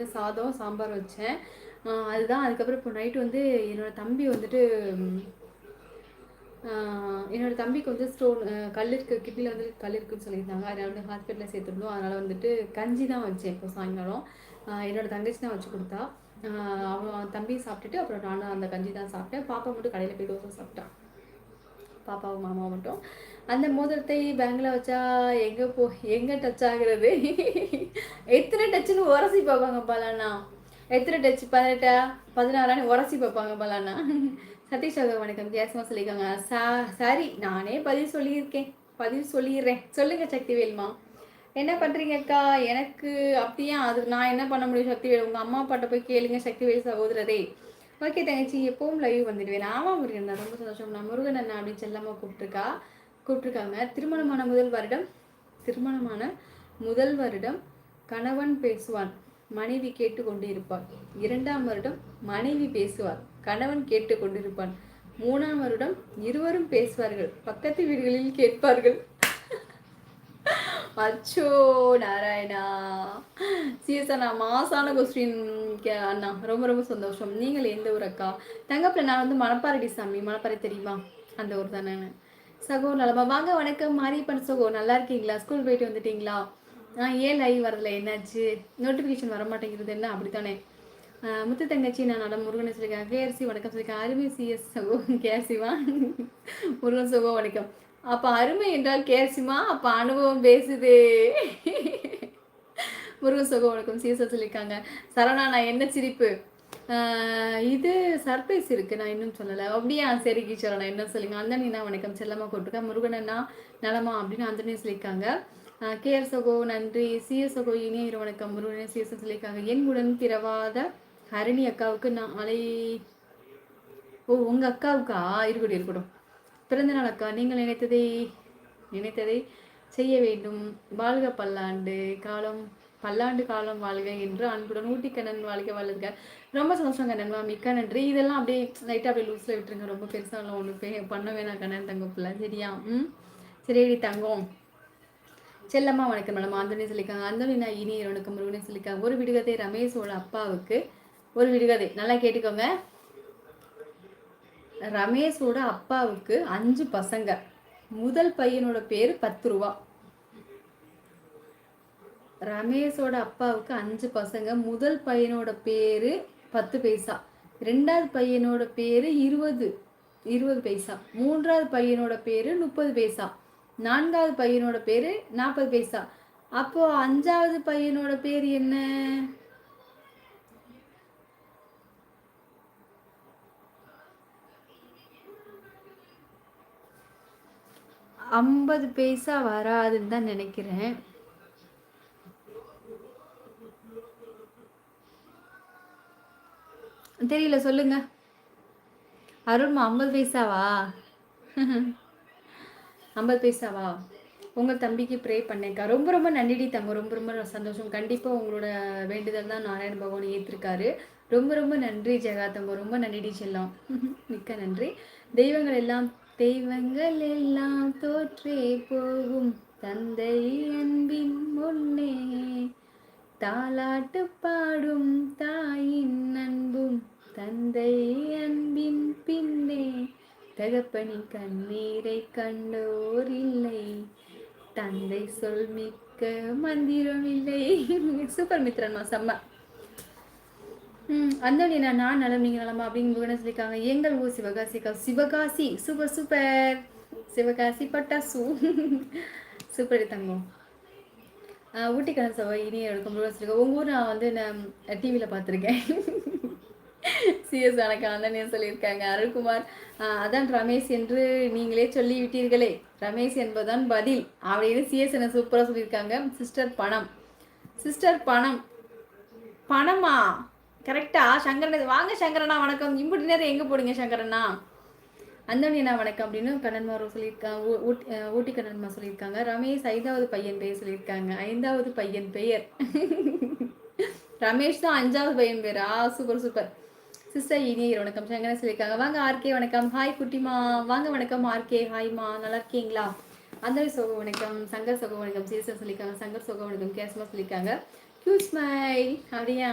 காலையில் சாதம் சாம்பார் வச்சேன். அதுதான். அதுக்கப்புறம் இப்போ நைட்டு வந்து என்னோடய தம்பி வந்துட்டு என்னோடய தம்பிக்கு வந்து ஸ்டோன் கல் இருக்குது, கிட்னியில் வந்து கல் இருக்குதுன்னு சொல்லியிருந்தாங்க. அதனால் வந்து ஹாஸ்பிட்டலில் சேர்த்துருந்தோம். அதனால் வந்துட்டு கஞ்சி தான் வச்சேன் இப்போ சாயங்காலம். என்னோடய தங்கச்சி தான் வச்சு கொடுத்தா. அவன் தம்பி சாப்பிட்டுட்டு அப்புறம் நானும் அந்த கஞ்சி தான் சாப்பிட்டேன். பாப்பா மட்டும் கடையில் போய் தோசை சாப்பிட்டான். பாப்பாவும் மாமாவும் மட்டும். அந்த மோதிரத்தை பேங்கில் வச்சா எங்கே டச் ஆகுறது? எத்தனை டச்சுன்னு உரசி பார்ப்பாங்க பலானா. எத்தனை டச் 18 16 உரசி பார்ப்பாங்க பலானா. சதீஷ் வணக்கம். கேசமா சொல்லியிருக்காங்க. சரி, நானே பதில் சொல்லிடுறேன். சொல்லுங்க சக்திவேல்மா, என்ன பண்றீங்க அக்கா? எனக்கு அப்படியே அது நான் என்ன பண்ண முடியும் சக்திவேல்? உங்க அம்மா அப்பாட்ட போய் கேளுங்க சக்திவேல் சகோதரரே. ஓகே தங்கச்சி, எப்பவும் லைவ் வந்துடுவேன். ஆமா முருகன், ரொம்ப சந்தோஷம். நான் முருகன் அண்ணா அப்படின்னு செல்லம்மா கூப்பிட்டுருக்காங்க. திருமணமான முதல் வருடம் கணவன் பேசுவான், மனைவி கேட்டு கொண்டு இருப்பாள். 2ஆம் வருடம் மனைவி பேசுவார், கணவன் கேட்டு கொண்டிருப்பான். 3ஆம் வருடம் இருவரும் பேசுவார்கள், பக்கத்து வீடுகளில் கேட்பார்கள். அச்சோ நாராயணா. சீரியஸா நான் மாசான கொஸ்டின் அண்ணா. ரொம்ப ரொம்ப சந்தோஷம். நீங்கள் எந்த ஊர் அக்கா? தங்கப்பில் நான் வந்து மணப்பாறை சாமி. மணப்பாறை தெரியுமா? அந்த ஊர் தானே. சகோ நலமா? வாங்க வணக்கம் மாரியப்பன் சகோ, நல்லா இருக்கீங்களா? ஸ்கூல் போயிட்டு வந்துட்டீங்களா? ஏன் லைவ் வரல, என்னாச்சு? நோட்டிஃபிகேஷன் வர மாட்டேங்கிறது என்ன? அப்படித்தானே. முத்து தங்கச்சி நான் நலம். முருகனை சொல்லியிருக்கேன். கேஆர்சி வணக்கம் சொல்லியிருக்கேன். அருமை சிஎஸ் சகோ. கேஆர்சிவா முருகன் சகோ வணக்கம். அப்போ அருமை என்றால் கேர்சிமா, அப்போ அனுபவம் பேசுது. முருகன் சகோ வணக்கம். சிஎஸ் சொல்லியிருக்காங்க. சரவணா, நான் என்ன சிரிப்பு? இது சர்ப்ரைஸ் இருக்கு, நான் இன்னும் சொல்லலை. அப்படியா? சரி கீச்சரா, என்ன சொல்லுங்க. அந்தனினா வணக்கம். செல்லம்மா கூப்பிட்டுருக்கா. முருகனண்ணா நலமா அப்படின்னு அந்தனி சொல்லியிருக்காங்க. கேஆர் சகோ நன்றி. சிஎஸ் சகோ இனிய வணக்கம். முருகனே சிஎஸ் சொல்லியிருக்காங்க. என் பிறவாத ஹரிணி அக்காவுக்கு நான் உங்க அக்காவுக்கா? இருக்கட்டும். பிறந்தநாள் அக்கா, நீங்கள் நினைத்ததை செய்ய வேண்டும். வாழ்க பல்லாண்டு காலம் வாழ்க என்று அன்புடன் ஊட்டிக்கண்ணன் வாழ்க. ரொம்ப சந்தோஷம் கண்ணன்மா, மிக்க நன்றி. இதெல்லாம் அப்படியே லைட்டாக அப்படியே லூஸில் விட்டுருங்க. ரொம்ப பெருசாக ஒன்று பண்ண வேணாம் கண்ணன் தங்கம் பிள்ளை, சரியா? சரி தங்கம். செல்லம்மா வணக்கம் மேடம். ஆந்தோனி சொல்லியிருக்காங்க. ஆந்தோனி நான் இனி வணக்கம். முருகனை சொல்லியிருக்காங்க. ஒரு விடுகதை ரமேஷோட அப்பாவுக்கு. ஒரு விடுகதை நல்லா கேட்டுக்கோங்க. ரமேஷோட அப்பாவுக்கு 5 பசங்க. முதல் பையனோட பேரு 10 ரூபா. ரமேஷோட அப்பாவுக்கு 5 பசங்க. முதல் பையனோட பேரு 10 பைசா. 2வது பையனோட பேரு 20 பைசா. 3வது பையனோட பேரு 30 பைசா. 4வது பையனோட பேரு 40 பைசா. அப்போ 5வது பையனோட பேர் என்ன? 50 பைசா வராதுன்னு தான் நினைக்கிறேன். தெரியல, சொல்லுங்க. அருண்மா 50 பைசாவா? 50 பைசாவா? உங்கள் தம்பிக்கு ப்ரே பண்ணேக்கா. ரொம்ப ரொம்ப நன்றி தங்க. ரொம்ப ரொம்ப சந்தோஷம். கண்டிப்பாக உங்களோட வேண்டுதல் தான் நாராயண பகவான் ஏற்றிருக்காரு. ரொம்ப ரொம்ப நன்றி ஜெகா தங்க. ரொம்ப நன்றி செல்லம். மிக்க நன்றி. தெய்வங்கள் எல்லாம் தோற்றே போகும் தந்தை அன்பின் முன்னே, தாலாட்டு பாடும் தாயின் அன்பும் தந்தை அன்பின் பின்னே, தகப்பனின் கண்ணீரை கண்டோர் இல்லை, தந்தை சொல் மிக்க மந்திரம் இல்லை. சூப்பர் மித்ரன்மா, செம்ம. அந்தோனி நான் நலம், நீங்கள் நலமா அப்படின்னு முருகனை சொல்லியிருக்காங்க. எங்கள் ஊர் சிவகாசிக்கா. Sivakasi super super. சிவகாசி பட்டாசு சூப்பர் தங்கம். ஊட்டிக்கணன் சவா இனிய எடுக்கும் முருகன் சொல்லியிருக்கேன். உங்கள் ஊர் நான் வந்து நான் டிவியில் பார்த்துருக்கேன். சிஎஸ் வணக்கம். அந்தனே சொல்லியிருக்காங்க. அருள்குமார், அதான் ரமேஷ் என்று நீங்களே சொல்லி விட்டீர்களே, ரமேஷ் என்பதுதான் பதில் அப்படின்னு சிஎஸ் என்ன சூப்பராக சொல்லியிருக்காங்க. சிஸ்டர் பணமா? கரெக்டா? சங்கரன் வாங்க. சங்கரனா வணக்கம். இம்புட்டு நேரம் எங்கே போடுங்க சங்கரனா? அந்தோனியனா வணக்கம் அப்படின்னு கண்ணன்மார் சொல்லியிருக்காங்க. ஊட்டி கண்ணன்மா சொல்லியிருக்காங்க. ரமேஷ் 5வது பையன் பெயர் சொல்லியிருக்காங்க. 5வது பையன் பெயர் ரமேஷ் தான். 5வது பையன் பேரா? Super super. சிஸ்டர் இனிய வணக்கம். சங்கரன் சொல்லியிருக்காங்க. வாங்க ஆர்கே வணக்கம். ஹாய் குட்டிமா வாங்க. வணக்கம் ஆர்கே. ஹாய்மா, நல்லா இருக்கீங்களா? அந்தரி சோக வணக்கம். சங்கர் சோக வணக்கம். சீசர் சொல்லியிருக்காங்க. சங்கர் சோக வணக்கம். கேஸ்மா சொல்லியிருக்காங்க. கியூட் ஸ்மைல் அப்படியா?